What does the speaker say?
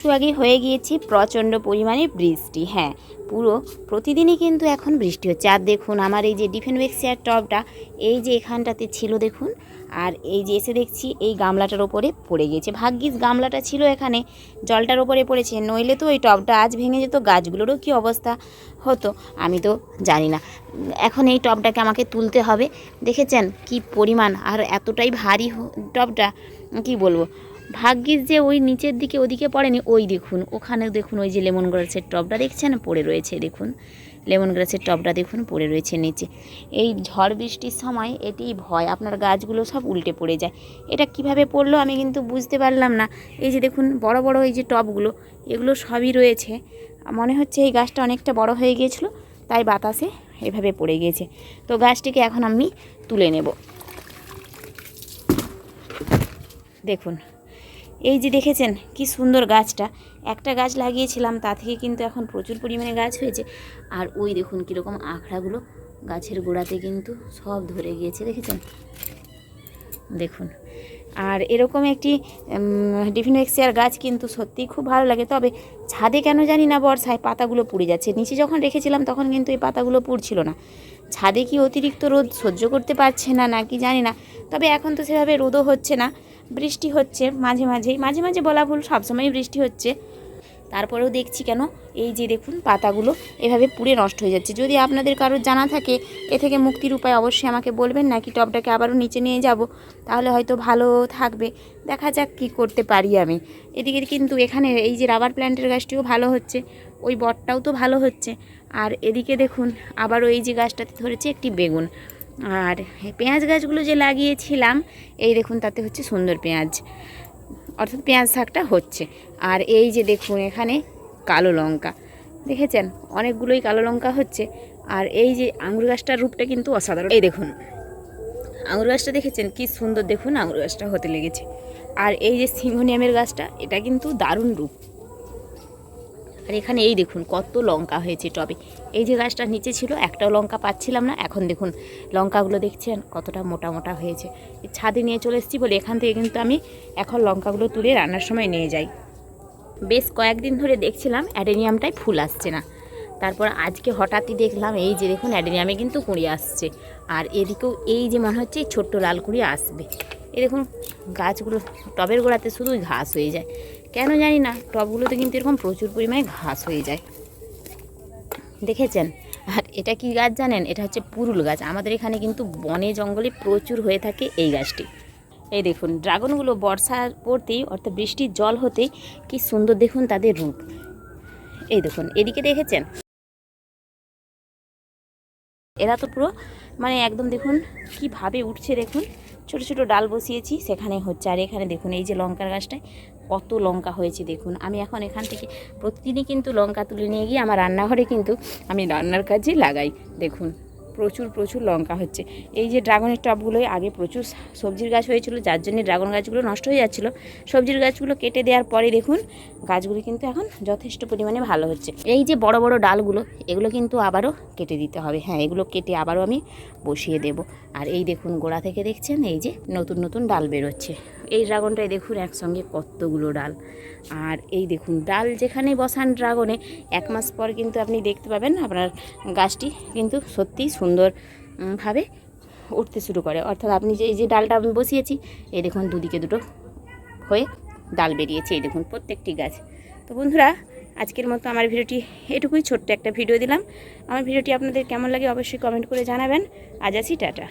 একটু আগে হয়ে গিয়েছি প্রচণ্ড পরিমাণে বৃষ্টি। হ্যাঁ, পুরো প্রতিদিনই কিন্তু এখন বৃষ্টি হচ্ছে। আর দেখুন আমার এই যে ডিফেনবেক্সিয়ার টবটা এই যে এখানটাতে ছিল দেখুন, আর এই যে এসে দেখছি এই গামলাটার ওপরে পড়ে গিয়েছে। ভাগ্যিস গামলাটা ছিল এখানে, জলটার ওপরে পড়েছে, নইলে তো ওই টবটা আজ ভেঙে যেত, গাছগুলোরও কী অবস্থা হতো আমি তো জানি না। এখন এই টবটাকে আমাকে তুলতে হবে। দেখেছেন কি পরিমাণ, আর এতটাই ভারী টবটা, কি বলবো। ভাগ্যিস যে ওই নিচের দিকে ওদিকে পড়েনি, ওই দেখুন ওখানে দেখুন ওই যে লেমন গ্রাসের টবটা দেখছেন পড়ে রয়েছে, দেখুন লেমন গ্রাসের টবটা দেখুন পড়ে রয়েছে নিচে। এই ঝড় বৃষ্টির সময় এটিই ভয়, আপনার গাছগুলো সব উল্টে পড়ে যায়। এটা কিভাবে পড়লো আমি কিন্তু বুঝতে পারলাম না। এই যে দেখুন বড় বড় এই যে টবগুলো, এগুলো সবই রয়েছে। মনে হচ্ছে এই গাছটা অনেকটা বড় হয়ে গিয়েছিলো, তাই বাতাসে এভাবে পড়ে গিয়েছে। তো গাছটিকে এখন আমি তুলে নেব। দেখুন এই যে দেখেছেন কি সুন্দর গাছটা, একটা গাছ লাগিয়েছিলাম তা থেকে কিন্তু এখন প্রচুর পরিমাণে গাছ হয়েছে। আর ওই দেখুন কীরকম আঁকড়াগুলো গাছের গোড়াতে কিন্তু সব ধরে গিয়েছে, দেখেছেন দেখুন। আর এরকম একটি ডিফেনবেক্সিয়ার গাছ কিন্তু সত্যিই খুব ভালো লাগে। তবে ছাদে কেন জানি না বর্ষায় পাতাগুলো পুড়ে যাচ্ছে। নিচে যখন রেখেছিলাম তখন কিন্তু এই পাতাগুলো পুড়ছিল না। ছাদে কি অতিরিক্ত রোদ সহ্য করতে পারছে না নাকি জানি না। তবে এখন তো সেভাবে রোদও হচ্ছে না, বৃষ্টি হচ্ছে মাঝে মাঝে বলা ভুল, সবসময়ই বৃষ্টি হচ্ছে। তারপরেও দেখছি কেন এই যে দেখুন পাতাগুলো এভাবে পুড়ে নষ্ট হয়ে যাচ্ছে। যদি আপনাদের কারোর জানা থাকে এ থেকে মুক্তির উপায় অবশ্যই আমাকে বলবেন, নাকি টবটাকে আবারও নিচে নিয়ে যাব, তাহলে হয়তো ভালো থাকবে। দেখা যাক কী করতে পারি আমি। এদিকে কিন্তু এখানে এই যে রাবার প্ল্যান্টের গাছটিও ভালো হচ্ছে, ওই বটটাও তো ভালো হচ্ছে। আর এদিকে দেখুন আবারও এই যে গাছটাতে ধরেছে একটি বেগুন। আর পেঁয়াজ গাছগুলো যে লাগিয়েছিলাম এই দেখুন তাতে হচ্ছে সুন্দর পেঁয়াজ, অর্থাৎ পেঁয়াজ শাকটা হচ্ছে। আর এই যে দেখুন এখানে কালো লঙ্কা, দেখেছেন অনেকগুলোই কালো লঙ্কা হচ্ছে। আর এই যে আঙুর গাছটার রূপটা কিন্তু অসাধারণ। এই দেখুন আঙুর গাছটা দেখেছেন কি সুন্দর, দেখুন আঙুর গাছটা হতে লেগেছে। আর এই যে সিংহনিয়ামের গাছটা, এটা কিন্তু দারুণ রূপ। আর এখানে এই দেখুন কত লঙ্কা হয়েছে টবে। এই যে গাছটা নিচে ছিল একটাও লঙ্কা পাচ্ছিলাম না, এখন দেখুন লঙ্কাগুলো দেখছেন কতটা মোটা মোটা হয়েছে। ছাদে নিয়ে চলে এসেছি বলে এখান থেকে কিন্তু আমি এখন লঙ্কাগুলো তুলে রান্নার সময় নিয়ে যাই। বেশ কয়েকদিন ধরে দেখছিলাম অ্যাডেনিয়ামটায় ফুল আসছে না, তারপর আজকে হঠাৎই দেখলাম এই যে দেখুন অ্যাডেনিয়ামে কিন্তু কুঁড়ি আসছে। আর এদিকেও এই যে মনে হচ্ছে ছোট্ট লাল কুঁড়ি আসবে। এই দেখুন গাছগুলো টবের গোড়াতে শুধুই ঘাস হয়ে যায়, কেন জানি না টবগুলোতে কিন্তু এরকম প্রচুর পরিমাণে ঘাস হয়ে যায়, দেখেছেন। আর এটা কি গাছ জানেন, এটা হচ্ছে পুরুল গাছ। আমাদের এখানে কিন্তু বনে জঙ্গলে প্রচুর হয়ে থাকে এই গাছটি। এই দেখুন ড্রাগনগুলো বর্ষার পড়তেই অর্থাৎ বৃষ্টির জল হতেই কি সুন্দর দেখুন তাদের রূপ। এই দেখুন এদিকে দেখেছেন, এরা তো পুরো মানে একদম দেখুন কিভাবে উঠছে, দেখুন ছোট ছোট ডাল বসিয়েছি সেখানে হচ্ছে। আর এখানে দেখুন এই যে লঙ্কার গাছটায় কত লঙ্কা হয়েছে দেখুন। আমি এখন এখান থেকে প্রতিদিনই কিন্তু লঙ্কা তুলে নিয়ে গিয়ে আমার রান্নাঘরে কিন্তু আমি রান্নার কাজে লাগাই। দেখুন প্রচুর লঙ্কা হচ্ছে। এই যে ড্রাগনের টবগুলোই আগে প্রচুর সবজির গাছ হয়েছিল, যার জন্য ড্রাগন গাছগুলো নষ্ট হয়ে যাচ্ছিল। সবজির গাছগুলো কেটে দেওয়ার পরে দেখুন গাছগুলো কিন্তু এখন যথেষ্ট পরিমাণে ভালো হচ্ছে। এই যে বড় বড় ডালগুলো এগুলো কিন্তু আবারও কেটে দিতে হবে। হ্যাঁ, এগুলো কেটে আবারও আমি বসিয়ে দেব। আর এই দেখুন গোড়া থেকে দেখছেন এই যে নতুন ডাল বেরোচ্ছে। এই ড্রাগনটাই দেখুন একসঙ্গে কতগুলো ডাল। আর এই দেখুন ডাল যেখানেই বসান ড্রাগনে 1 মাস পর কিন্তু আপনি দেখতে পাবেন আপনার গাছটি কিন্তু সত্যিই সুন্দরভাবে উঠতে শুরু করে। অর্থাৎ আপনি যে এই যে ডালটা আমি বসিয়েছি এই দেখুন দুদিকে দুটো হয়ে ডাল বেরিয়েছে, এই দেখুন প্রত্যেকটি গাছ। তো বন্ধুরা আজকের মতো আমার ভিডিওটি এটুকুই, ছোট্ট একটা ভিডিও দিলাম। আমার ভিডিওটি আপনাদের কেমন লাগে অবশ্যই কমেন্ট করে জানাবেন। আজ আসি, টাটা।